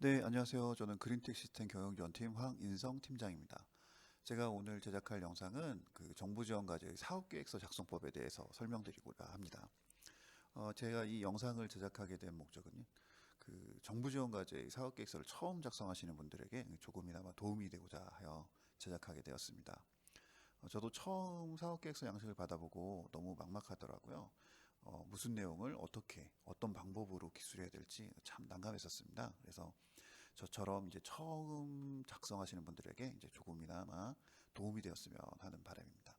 네, 안녕하세요. 저는 그린텍 시스템 경영지원팀 황인성 팀장입니다. 제가 오늘 제작할 영상은 그 정부지원과제의 사업계획서 작성법에 대해서 설명드리고자 합니다. 제가 이 영상을 제작하게 된 목적은 그 정부지원과제의 사업계획서를 처음 작성하시는 분들에게 조금이나마 도움이 되고자 하여 제작하게 되었습니다. 저도 처음 사업계획서 양식을 받아보고 너무 막막하더라고요. 무슨 내용을 어떻게, 어떤 방법으로 기술해야 될지 참 난감했었습니다. 그래서 저처럼 이제 처음 작성하시는 분들에게 이제 조금이나마 도움이 되었으면 하는 바람입니다.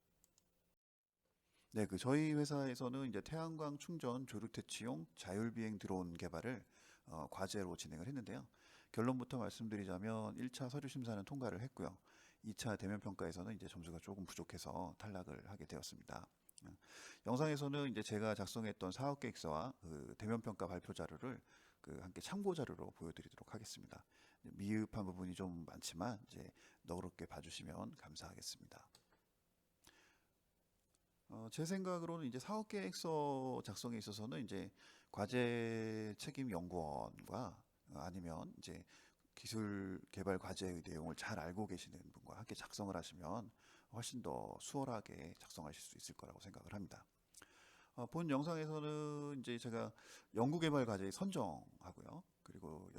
네, 그 저희 회사에서는 이제 태양광 충전 조류 퇴치용 자율비행 드론 개발을 과제로 진행을 했는데요. 결론부터 말씀드리자면 1차 서류 심사는 통과를 했고요. 2차 대면 평가에서는 이제 점수가 조금 부족해서 탈락을 하게 되었습니다. 어, 영상에서는 이제 제가 작성했던 사업 계획서와 그 대면 평가 발표 자료를 그 함께 참고 자료로 보여드리도록 하겠습니다. 미흡한 부분이 좀 많지만 이제 너그럽게 봐주시면 감사하겠습니다. 제 생각으로는 이제 사업 계획서 작성에 있어서는 이제 과제 책임 연구원과 아니면 이제 기술 개발 과제의 내용을 잘 알고 계시는 분과 함께 작성을 하시면 훨씬 더 수월하게 작성하실 수 있을 거라고 생각을 합니다. 본 영상에서는 이제 제가 연구개발 과제 선정하고요. 그리고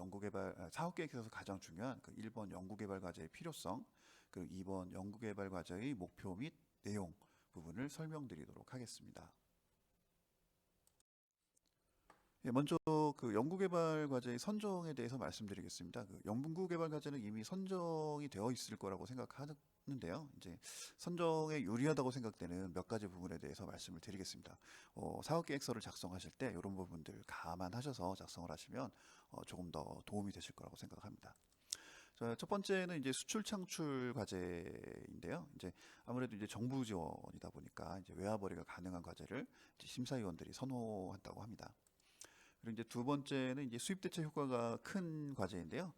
사업 계획에서 가장 중요한 그 1번 연구개발 과제의 필요성, 그리고 2번 연구개발 과제의 목표 및 내용 부분을 설명드리도록 하겠습니다. 예, 먼저 그 연구개발 과제의 선정에 대해서 말씀드리겠습니다. 그 연구개발 과제는 이미 선정이 되어 있을 거라고 생각하는데요. 이제 선정에 유리하다고 생각되는 몇 가지 부분에 대해서 말씀을 드리겠습니다. 사업계획서를 작성하실 때 이런 부분들 감안하셔서 작성을 하시면 조금 더 도움이 되실 거라고 생각합니다. 자, 첫 번째는 이제 수출 창출 과제인데요. 이제 아무래도 이제 정부 지원이다 보니까 이제 외화벌이가 가능한 과제를 이제 심사위원들이 선호한다고 합니다. 그리고 이제 두 번째는 이제 수입 대체 효과가 큰 과제인데요.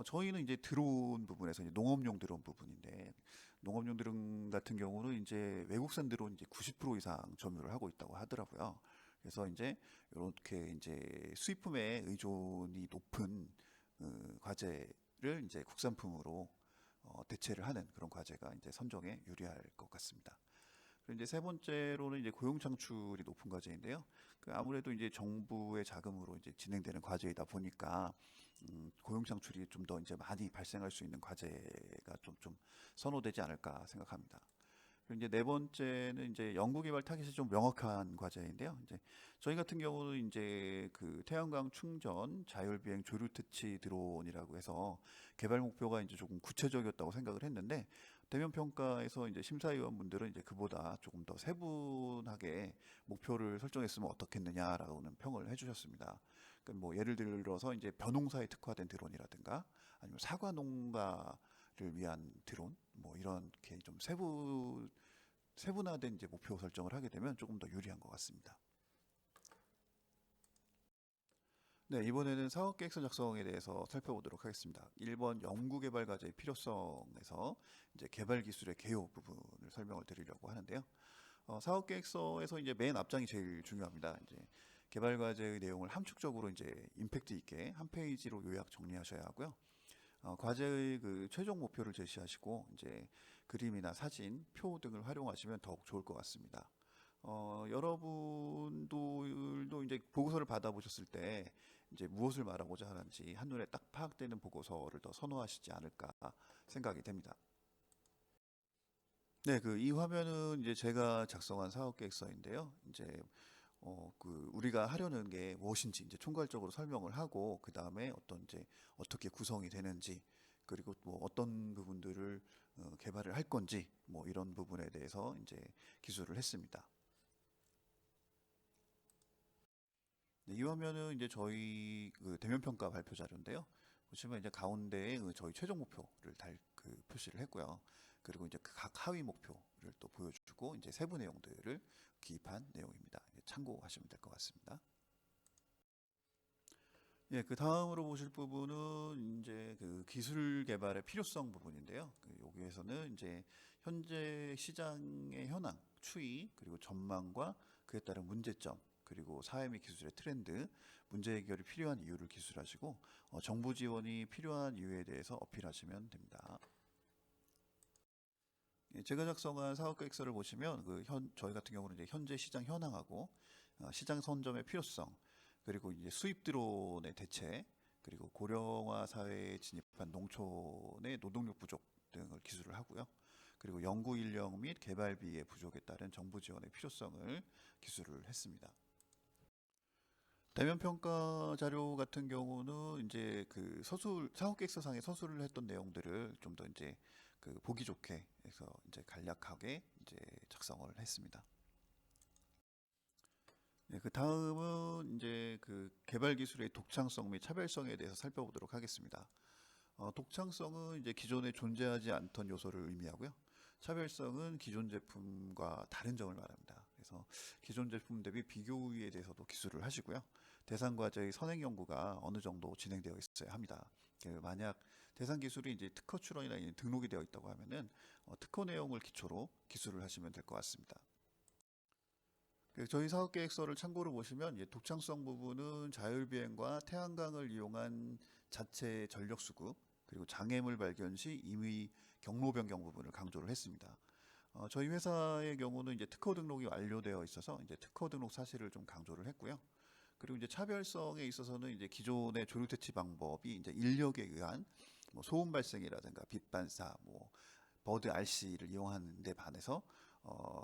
저희는 이제 드론 부분에서 이제 농업용 드론 부분인데 농업용 드론 같은 경우는 이제 외국산 드론 이제 90% 이상 점유를 하고 있다고 하더라고요. 그래서 이제 이렇게 이제 수입품에 의존이 높은 과제를 이제 국산품으로 대체를 하는 그런 과제가 이제 선정에 유리할 것 같습니다. 그리고 이제 세 번째로는 이제 고용 창출이 높은 과제인데요. 그 아무래도 이제 정부의 자금으로 이제 진행되는 과제이다 보니까 고용 창출이 좀 더 이제 많이 발생할 수 있는 과제가 좀 선호되지 않을까 생각합니다. 그리고 이제 네 번째는 이제 연구개발 타깃이 좀 명확한 과제인데요. 이제 저희 같은 경우는 이제 그 태양광 충전 자율비행 조류특치 드론이라고 해서 개발 목표가 이제 조금 구체적이었다고 생각을 했는데 대면 평가에서 이제 심사위원분들은 이제 그보다 조금 더 세분하게 목표를 설정했으면 어떻겠느냐라고는 평을 해주셨습니다. 그러니까 뭐 예를 들어서 이제 벼농사에 특화된 드론이라든가 아니면 사과 농가를 위한 드론 뭐 이렇게 좀 세분화된 이제 목표 설정을 하게 되면 조금 더 유리한 것 같습니다. 네, 이번에는 사업계획서 작성에 대해서 살펴보도록 하겠습니다. 1번 연구개발 과제의 필요성에서 이제 개발 기술의 개요 부분을 설명을 드리려고 하는데요. 사업계획서에서 이제 맨 앞장이 제일 중요합니다. 이제 개발 과제의 내용을 함축적으로 이제 임팩트 있게 한 페이지로 요약 정리하셔야 하고요. 과제의 그 최종 목표를 제시하시고 이제 그림이나 사진, 표 등을 활용하시면 더욱 좋을 것 같습니다. 여러분들도 이제 보고서를 받아보셨을 때 이제 무엇을 말하고자 하는지 한눈에 딱 파악되는 보고서를 더 선호하시지 않을까 생각이 됩니다. 네, 그 이 화면은 이제 제가 작성한 사업 계획서인데요. 이제 그 우리가 하려는 게 무엇인지 이제 총괄적으로 설명을 하고 그 다음에 어떤 이제 어떻게 구성이 되는지 그리고 뭐 어떤 부분들을 개발을 할 건지 뭐 이런 부분에 대해서 이제 기술을 했습니다. 네, 이 화면은 이제 저희 그 대면 평가 발표 자료인데요. 보시면 이제 가운데에 그 저희 최종 목표를 그 표시를 했고요. 그리고 이제 그 각 하위 목표를 또 보여주고 이제 세부 내용들을 기입한 내용입니다. 참고하시면 될 것 같습니다. 예, 그 다음으로 보실 부분은 이제 그 기술 개발의 필요성 부분인데요. 그 여기에서는 이제 현재 시장의 현황, 추이, 그리고 전망과 그에 따른 문제점, 그리고 사회 및 기술의 트렌드, 문제 해결이 필요한 이유를 기술하시고 정부 지원이 필요한 이유에 대해서 어필하시면 됩니다. 예, 제가 작성한 사업계획서를 보시면 저희 같은 경우는 이제 현재 시장 현황하고 시장 선점의 필요성, 그리고 이제 수입 드론의 대체, 그리고 고령화 사회에 진입한 농촌의 노동력 부족 등을 기술을 하고요. 그리고 연구 인력 및 개발비의 부족에 따른 정부 지원의 필요성을 기술을 했습니다. 대면 평가 자료 같은 경우는 이제 그 사업계획서상에 서술을 했던 내용들을 좀 더 이제 보기 좋게 해서 이제 간략하게 이제 작성을 했습니다. 네, 그 다음은 이제 그 개발 기술의 독창성 및 차별성에 대해서 살펴보도록 하겠습니다. 독창성은 이제 기존에 존재하지 않던 요소를 의미하고요. 차별성은 기존 제품과 다른 점을 말합니다. 그래서 기존 제품 대비 비교 우위에 대해서도 기술을 하시고요. 대상 과제의 선행 연구가 어느 정도 진행되어 있어야 합니다. 만약 대상 기술이 이제 특허 출원이나 등록이 되어 있다고 하면은 특허 내용을 기초로 기술을 하시면 될 것 같습니다. 저희 사업계획서를 참고로 보시면 독창성 부분은 자율비행과 태양광을 이용한 자체 전력 수급, 그리고 장애물 발견 시 임의 경로 변경 부분을 강조를 했습니다. 저희 회사의 경우는 이제 특허 등록이 완료되어 있어서 이제 특허 등록 사실을 좀 강조를 했고요. 그리고 이제 차별성에 있어서는 이제 기존의 조류 퇴치 방법이 이제 인력에 의한 뭐 소음 발생이라든가 빛 반사, 뭐 버드 RC를 이용하는 데 반해서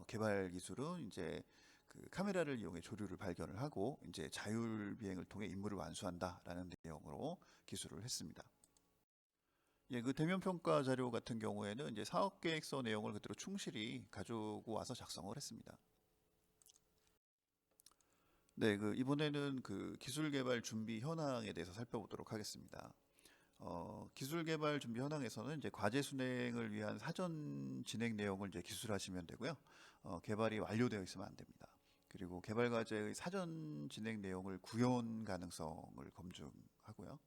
개발 기술은 이제 그 카메라를 이용해 조류를 발견을 하고 이제 자율 비행을 통해 임무를 완수한다라는 내용으로 기술을 했습니다. 예, 그 대면 평가 자료 같은 경우에는 이제 사업 계획서 내용을 그대로 충실히 가지고 와서 작성을 했습니다. 네, 이번에는 그 기술 개발 준비 현황에 대해서 살펴보도록 하겠습니다. 기술 개발 준비 현황에서는 이제 과제 순행을 위한 사전 진행 내용을 이제 기술하시면 되고요. 개발이 완료되어 있으면 안 됩니다. 그리고 개발 과제의 사전 진행 내용을 구현 가능성을 검증하고요.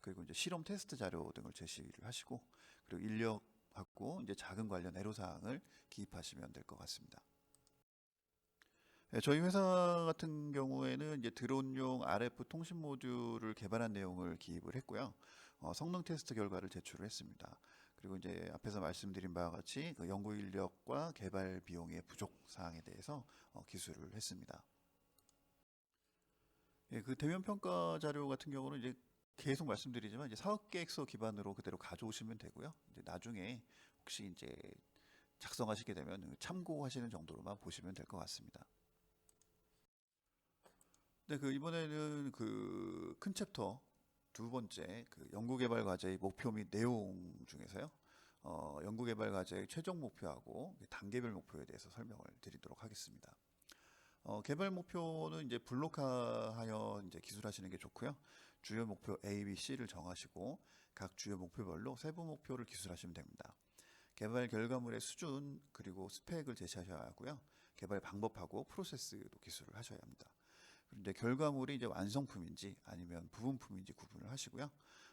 그리고 이제 실험 테스트 자료 등을 제시를 하시고, 그리고 인력하고 이제 자금 관련 애로사항을 기입하시면 될 것 같습니다. 네, 저희 회사 같은 경우에는 이제 드론용 RF 통신 모듈을 개발한 내용을 기입을 했고요. 성능 테스트 결과를 제출을 했습니다. 그리고 이제 앞에서 말씀드린 바와 같이 그 연구 인력과 개발 비용의 부족 사항에 대해서 기술을 했습니다. 예, 그 대면 평가 자료 같은 경우는 이제 계속 말씀드리지만 이제 사업 계획서 기반으로 그대로 가져오시면 되고요. 이제 나중에 혹시 이제 작성하시게 되면 참고하시는 정도로만 보시면 될 것 같습니다. 네, 이번에는 그 큰 챕터 두 번째 그 연구개발 과제의 목표 및 내용 중에서요. 연구개발 과제의 최종 목표하고 단계별 목표에 대해서 설명을 드리도록 하겠습니다. 개발 목표는 이제 블록화하여 이제 기술하시는 게 좋고요. 주요 목표 A, B, C를 정하시고 각 주요 목표별로 세부 목표를 기술하시면 됩니다. 개발 결과물의 수준 그리고 스펙을 제시하셔야 하고요. 개발 방법하고 프로세스도 기술을 하셔야 합니다. 이제 결과물이 이제 완성품인지 아니면 부분품인지 구분을 하시고요.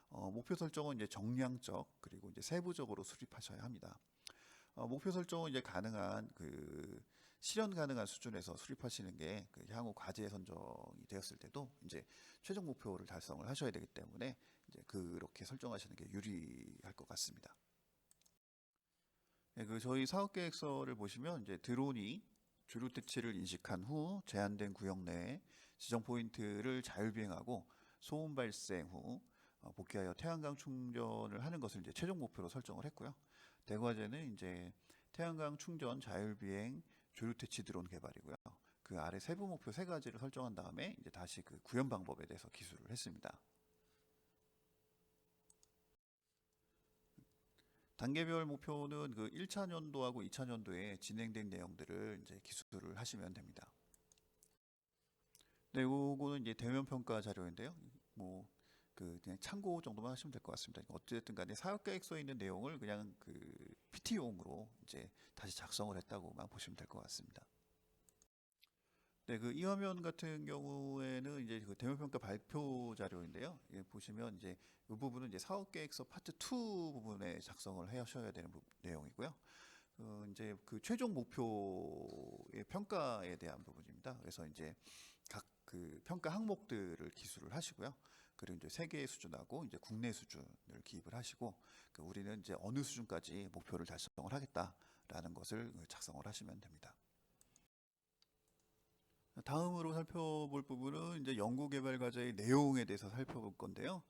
목표 설정은 이제 정량적 그리고 이제 세부적으로 수립하셔야 합니다. 목표 설정은 이제 가능한 실현 가능한 수준에서 수립하시는 게 향후 과제 선정이 되었을 때도 이제 최종 목표를 달성을 하셔야 되기 때문에 이제 그렇게 설정하시는 게 유리할 것 같습니다. 네, 저희 사업 계획서를 보시면 이제 드론이 조류 퇴치를 인식한 후 제한된 구역 내에 지정 포인트를 자율비행하고 소음 발생 후 복귀하여 태양광 충전을 하는 것을 이제 최종 목표로 설정을 했고요. 대과제는 이제 태양광 충전 자율비행 조류 퇴치 드론 개발이고요. 그 아래 세부 목표 세 가지를 설정한 다음에 이제 다시 그 구현 방법에 대해서 기술을 했습니다. 단계별 목표는 그 1차 년도하고 2차 년도에 진행된 내용들을 이제 기술을 하시면 됩니다. 네, 요거는 이제 대면 평가 자료인데요. 뭐 그냥 참고 정도만 하시면 될 것 같습니다. 어쨌든 간에 사업 계획서에 있는 내용을 그냥 PT용으로 이제 다시 작성을 했다고만 보시면 될 것 같습니다. 네, 이 화면 같은 경우에는 이제 대면 평가 발표 자료인데요. 보시면 이제 이 부분은 이제 사업 계획서 파트 2 부분에 작성을 하셔야 되는 내용이고요. 이제 최종 목표의 평가에 대한 부분입니다. 그래서 이제 각 그 평가 항목들을 기술을 하시고요. 그리고 이제 세계 수준하고 이제 국내 수준을 기입을 하시고 그 우리는 이제 어느 수준까지 목표를 달성을 하겠다라는 것을 작성을 하시면 됩니다. 다음으로 살펴볼 부분은 이제 연구개발 과제의 내용에 대해서 살펴볼 건데요.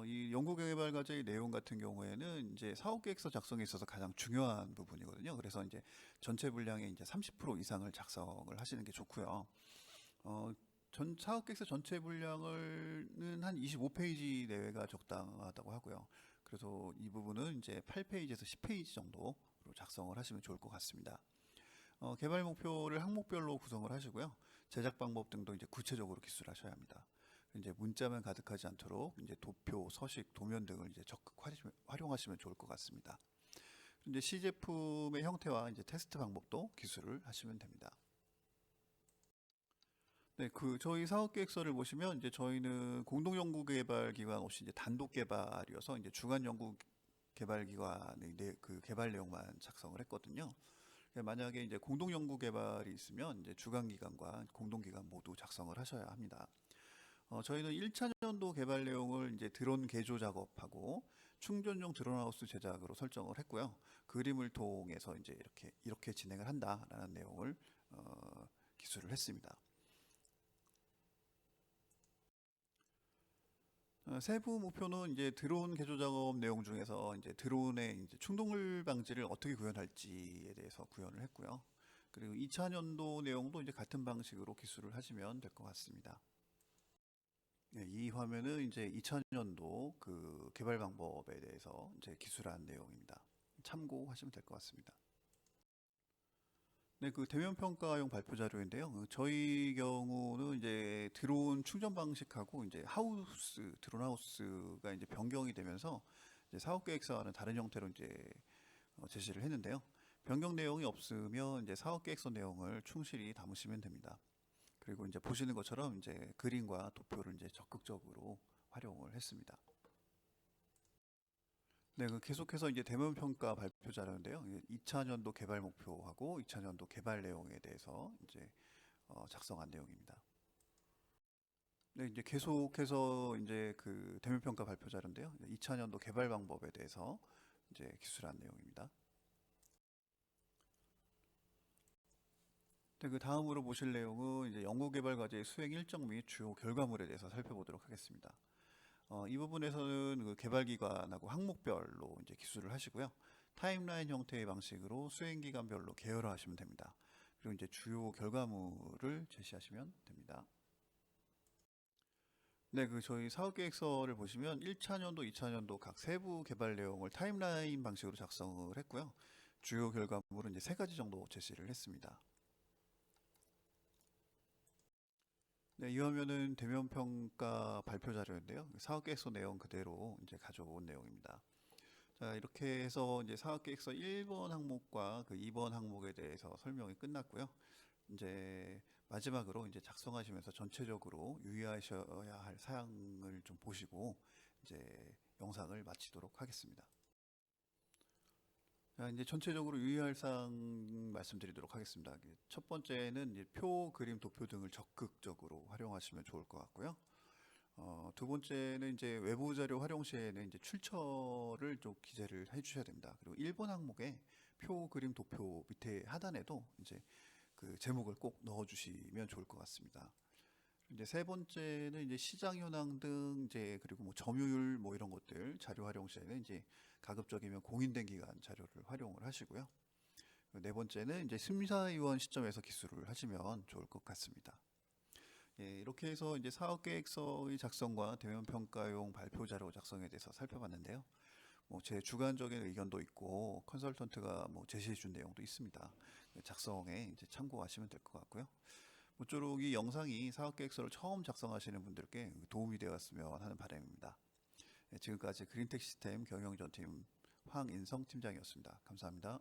이 연구개발 과제의 내용 같은 경우에는 이제 사업계획서 작성에 있어서 가장 중요한 부분이거든요. 그래서 이제 전체 분량의 이제 30% 이상을 작성을 하시는 게 좋고요. 전 사업계획서 전체 분량은 한 25페이지 내외가 적당하다고 하고요. 그래서 이 부분은 이제 8페이지에서 10페이지 정도로 작성을 하시면 좋을 것 같습니다. 개발 목표를 항목별로 구성을 하시고요. 제작 방법 등도 이제 구체적으로 기술하셔야 합니다. 이제 문자만 가득하지 않도록 이제 도표, 서식, 도면 등을 이제 적극 활용하시면 좋을 것 같습니다. 이제 시제품의 형태와 이제 테스트 방법도 기술을 하시면 됩니다. 네, 저희 사업 계획서를 보시면 이제 저희는 공동 연구 개발 기관 없이 이제 단독 개발이어서 이제 주간 연구 개발 기관의 그 개발 내용만 작성을 했거든요. 만약에 이제 공동 연구 개발이 있으면 이제 주간 기관과 공동 기관 모두 작성을 하셔야 합니다. 저희는 1차 년도 개발 내용을 이제 드론 개조 작업하고 충전용 드론하우스 제작으로 설정을 했고요. 그림을 통해서 이제 이렇게 진행을 한다라는 내용을 기술을 했습니다. 세부 목표는 이제 드론 개조 작업 내용 중에서 이제 드론의 이제 충동물 방지를 어떻게 구현할지에 대해서 구현을 했고요. 그리고 2차 년도 내용도 이제 같은 방식으로 기술을 하시면 될 것 같습니다. 네, 이 화면은 이제 2차 년도 그 개발 방법에 대해서 이제 기술한 내용입니다. 참고하시면 될 것 같습니다. 네, 그 대면 평가용 발표 자료인데요. 저희 경우는 이제 드론 충전 방식하고 이제 드론 하우스가 이제 변경이 되면서 이제 사업 계획서와는 다른 형태로 이제 제시를 했는데요. 변경 내용이 없으면 이제 사업 계획서 내용을 충실히 담으시면 됩니다. 그리고 이제 보시는 것처럼 이제 그림과 도표를 이제 적극적으로 활용을 했습니다. 네, 그 계속해서 이제 대면 평가 발표 자료인데요. 2차 년도 개발 목표하고 2차 년도 개발 내용에 대해서 이제 작성한 내용입니다. 네, 이제 계속해서 이제 그 대면 평가 발표 자료인데요. 2차 년도 개발 방법에 대해서 이제 기술한 내용입니다. 네, 그 다음으로 보실 내용은 이제 연구개발 과제의 수행 일정 및 주요 결과물에 대해서 살펴보도록 하겠습니다. 이 부분에서는 그 개발 기관하고 항목별로 이제 기술을 하시고요. 타임라인 형태의 방식으로 수행 기간별로 계열화하시면 됩니다. 그리고 이제 주요 결과물을 제시하시면 됩니다. 네, 그 저희 사업계획서를 보시면 1차 년도, 2차 년도 각 세부 개발 내용을 타임라인 방식으로 작성을 했고요. 주요 결과물은 이제 3가지 정도 제시를 했습니다. 네, 이 화면은 대면 평가 발표 자료인데요. 사업계획서 내용 그대로 이제 가져온 내용입니다. 자, 이렇게 해서 이제 사업계획서 1번 항목과 그 2번 항목에 대해서 설명이 끝났고요. 이제 마지막으로 이제 작성하시면서 전체적으로 유의하셔야 할 사항을 좀 보시고 이제 영상을 마치도록 하겠습니다. 자, 이제 전체적으로 유의할 사항 말씀드리도록 하겠습니다. 첫 번째는 이제 표, 그림, 도표 등을 적극적으로 활용하시면 좋을 것 같고요. 두 번째는 이제 외부 자료 활용 시에는 이제 출처를 좀 기재를 해주셔야 됩니다. 그리고 1번 항목에 표, 그림, 도표 밑에 하단에도 이제 그 제목을 꼭 넣어주시면 좋을 것 같습니다. 이제 세 번째는 이제 시장 현황 등 이제 그리고 뭐 점유율 뭐 이런 것들 자료 활용 시에는 이제 가급적이면 공인된 기관 자료를 활용을 하시고요. 네 번째는 이제 심사위원 시점에서 기술을 하시면 좋을 것 같습니다. 예, 이렇게 해서 이제 사업계획서의 작성과 대면 평가용 발표 자료 작성에 대해서 살펴봤는데요. 뭐 제 주관적인 의견도 있고 컨설턴트가 뭐 제시해 준 내용도 있습니다. 작성에 이제 참고하시면 될 것 같고요. 모쪼록 이 영상이 사업계획서를 처음 작성하시는 분들께 도움이 되었으면 하는 바람입니다. 예, 지금까지 그린텍 시스템 경영전팀 황인성 팀장이었습니다. 감사합니다.